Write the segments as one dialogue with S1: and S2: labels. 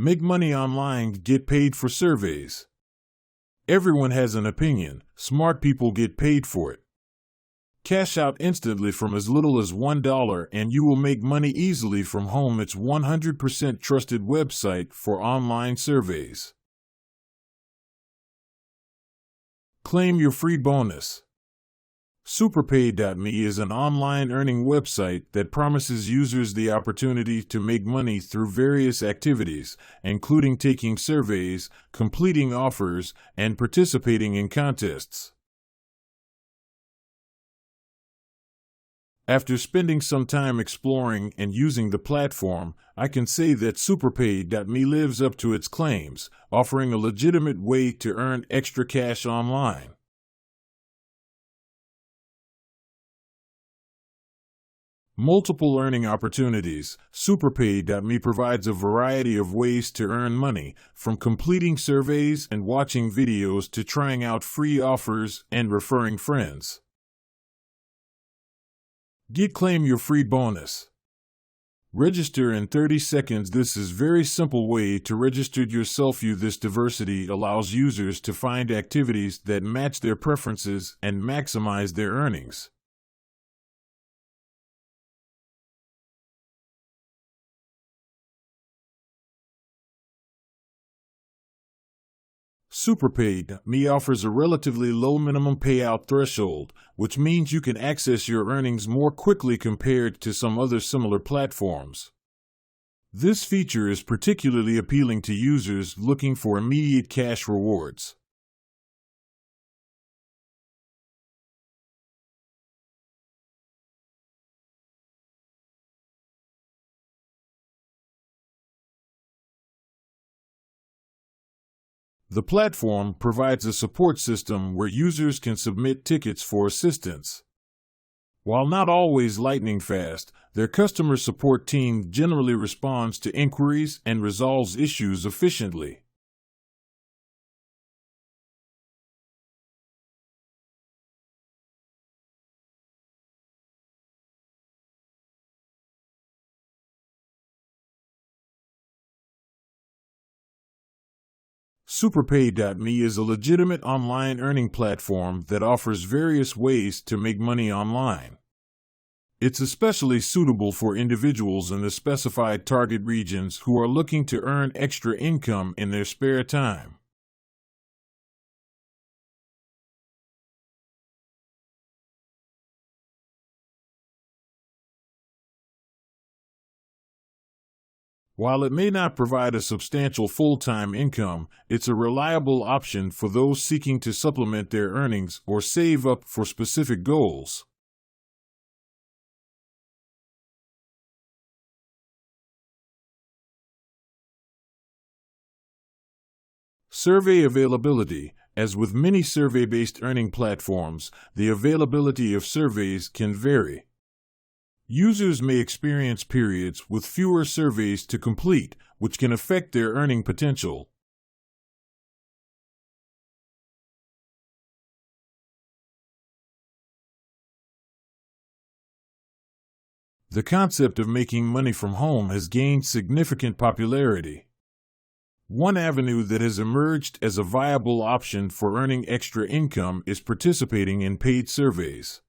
S1: Make money online, get paid for surveys. Everyone has an opinion. Smart people get paid for it. Cash out instantly from as little as $1 and you will make money easily from home. It's 100% trusted website for online surveys. Claim your free bonus. Superpay.me is an online earning website that promises users the opportunity to make money through various activities, including taking surveys, completing offers, and participating in contests. After spending some time exploring and using the platform, I can say that Superpay.me lives up to its claims, offering a legitimate way to earn extra cash online. Multiple earning opportunities. Superpay.me provides a variety of ways to earn money, from completing surveys and watching videos to trying out free offers and referring friends. Claim your free bonus. Register in 30 seconds. This is a very simple way to register yourself. This diversity allows users to find activities that match their preferences and maximize their earnings. Superpay.me offers a relatively low minimum payout threshold, which means you can access your earnings more quickly compared to some other similar platforms. This feature is particularly appealing to users looking for immediate cash rewards. The platform provides a support system where users can submit tickets for assistance. While not always lightning fast, their customer support team generally responds to inquiries and resolves issues efficiently. Superpay.me is a legitimate online earning platform that offers various ways to make money online. It's especially suitable for individuals in the specified target regions who are looking to earn extra income in their spare time. While it may not provide a substantial full-time income, it's a reliable option for those seeking to supplement their earnings or save up for specific goals. Survey availability. As with many survey-based earning platforms, the availability of surveys can vary. Users may experience periods with fewer surveys to complete, which can affect their earning potential. The concept of making money from home has gained significant popularity. One avenue that has emerged as a viable option for earning extra income is participating in paid surveys.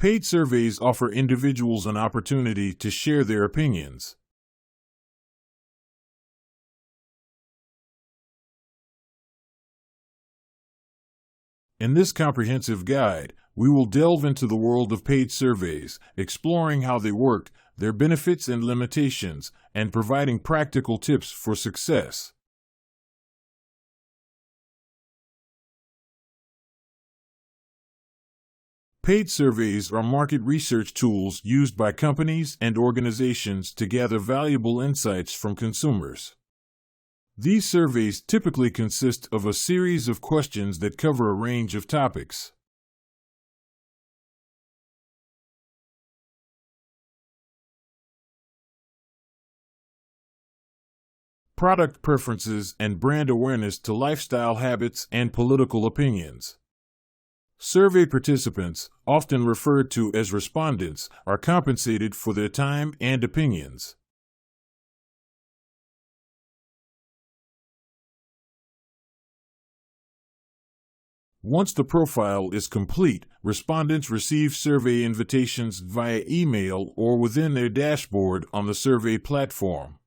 S1: Paid surveys offer individuals an opportunity to share their opinions. In this comprehensive guide, we will delve into the world of paid surveys, exploring how they work, their benefits and limitations, and providing practical tips for success. Paid surveys are market research tools used by companies and organizations to gather valuable insights from consumers. These surveys typically consist of a series of questions that cover a range of topics. Product preferences and brand awareness to lifestyle habits and political opinions. Survey participants, often referred to as respondents, are compensated for their time and opinions. Once the profile is complete, respondents receive survey invitations via email or within their dashboard on the survey platform.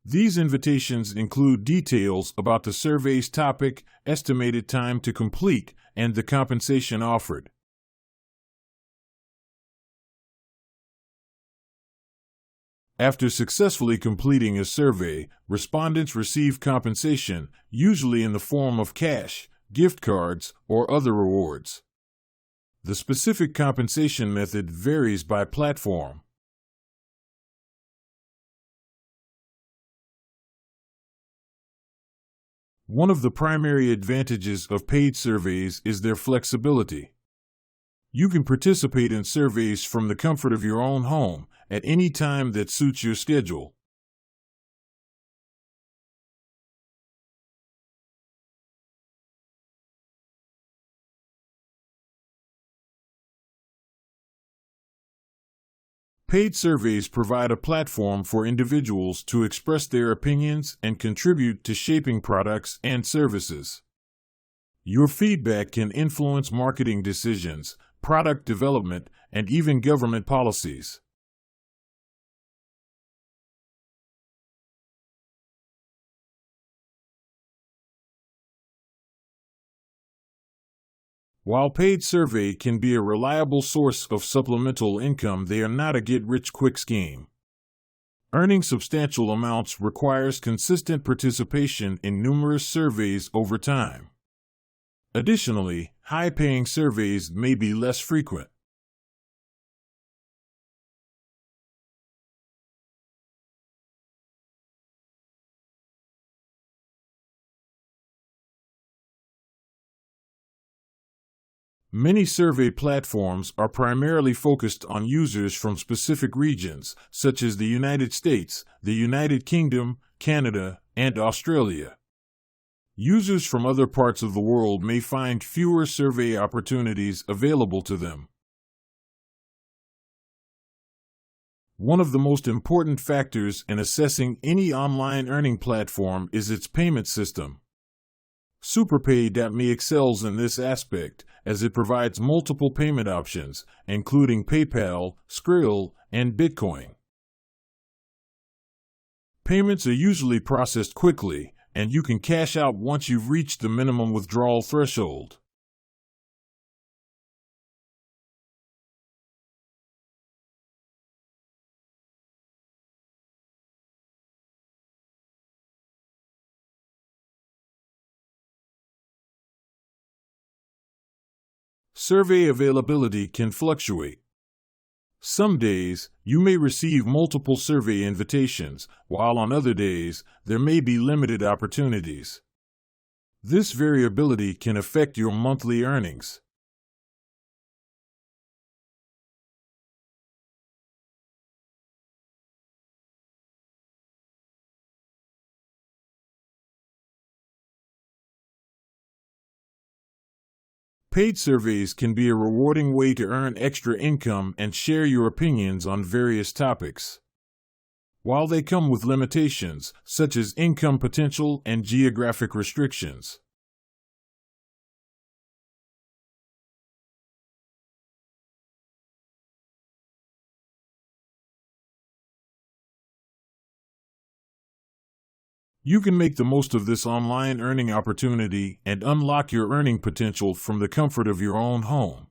S1: These invitations include details about the survey's topic, estimated time to complete, and the compensation offered. After successfully completing a survey, respondents receive compensation, usually in the form of cash, gift cards, or other rewards. The specific compensation method varies by platform. One of the primary advantages of paid surveys is their flexibility. You can participate in surveys from the comfort of your own home at any time that suits your schedule. Paid surveys provide a platform for individuals to express their opinions and contribute to shaping products and services. Your feedback can influence marketing decisions, product development, and even government policies. While paid survey can be a reliable source of supplemental income, they are not a get-rich-quick scheme. Earning substantial amounts requires consistent participation in numerous surveys over time. Additionally, high-paying surveys may be less frequent. Many survey platforms are primarily focused on users from specific regions, such as the United States, the United Kingdom, Canada, and Australia. Users from other parts of the world may find fewer survey opportunities available to them. One of the most important factors in assessing any online earning platform is its payment system. SuperPay.me excels in this aspect, as it provides multiple payment options, including PayPal, Skrill, and Bitcoin. Payments are usually processed quickly, and you can cash out once you've reached the minimum withdrawal threshold. Survey availability can fluctuate. Some days, you may receive multiple survey invitations, while on other days, there may be limited opportunities. This variability can affect your monthly earnings. Paid surveys can be a rewarding way to earn extra income and share your opinions on various topics. While they come with limitations, such as income potential and geographic restrictions. You can make the most of this online earning opportunity and unlock your earning potential from the comfort of your own home.